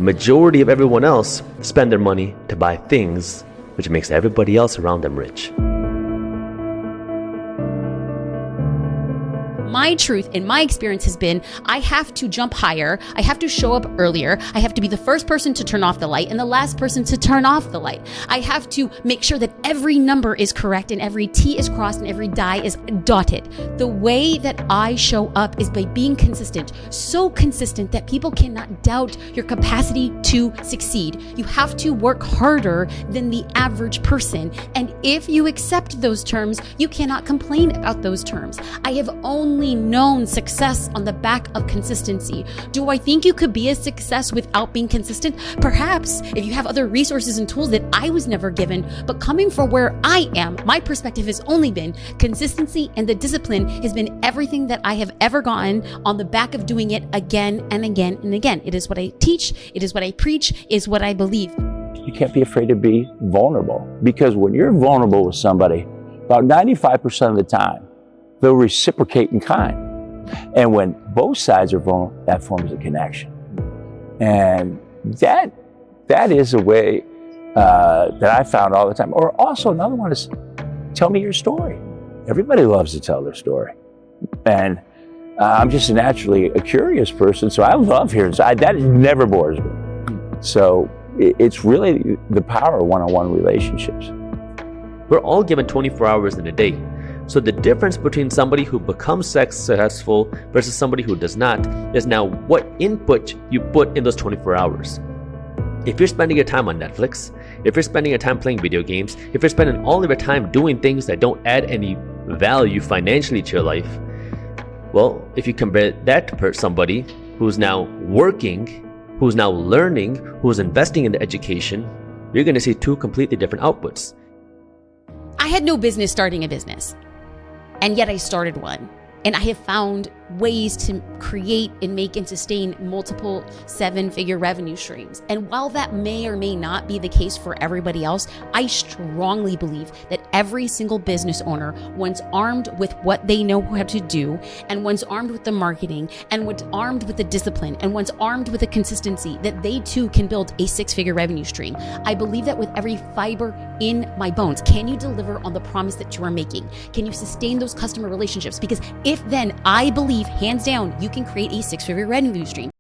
majority of everyone else spend their money to buy things which makes everybody else around them rich. My truth in my experience has been, I have to jump higher. I have to show up earlier. I have to be the first person to turn off the light and the last person to turn off the light. I have to make sure that every number is correct and every T is crossed and every die is dotted. The way that I show up is by being consistent, so consistent that people cannot doubt your capacity to succeed. You have to work harder than the average person. And if you accept those terms, you cannot complain about those terms. I have only known success on the back of consistency. Do I think you could be a success without being consistent? Perhaps, if you have other resources and tools that I was never given, but coming from where I am, my perspective has only been consistency, and the discipline has been everything that I have ever gotten on the back of doing it again and again and again. It is what I teach, it is what I preach, it is what I believe. You can't be afraid to be vulnerable, because when you're vulnerable with somebody, about 95% of the time, they'll reciprocate in kind. And when both sides are vulnerable, that forms a connection. And that is a way that I found all the time. Or also another one is, tell me your story. Everybody loves to tell their story. And I'm just naturally a curious person, so I love hearing. That never bores me. So it's really the power of one-on-one relationships. We're all given 24 hours in a day. So the difference between somebody who becomes successful versus somebody who does not is now what input you put in those 24 hours. If you're spending your time on Netflix, if you're spending your time playing video games, if you're spending all of your time doing things that don't add any value financially to your life, well, if you compare that to somebody who's now working, who's now learning, who's investing in the education, you're going to see two completely different outputs. I had no business starting a business, and yet I started one. And I have found ways to create and make and sustain multiple 7-figure revenue streams. And while that may or may not be the case for everybody else, I strongly believe that every single business owner, once armed with what they know how to do, and once armed with the marketing, and once armed with the discipline, and once armed with the consistency, that they too can build a 6-figure revenue stream. I believe that with every fiber in my bones. Can you deliver on the promise that you are making? Can you sustain those customer relationships? Because if then, I believe hands down, you can create a 6-figure revenue stream.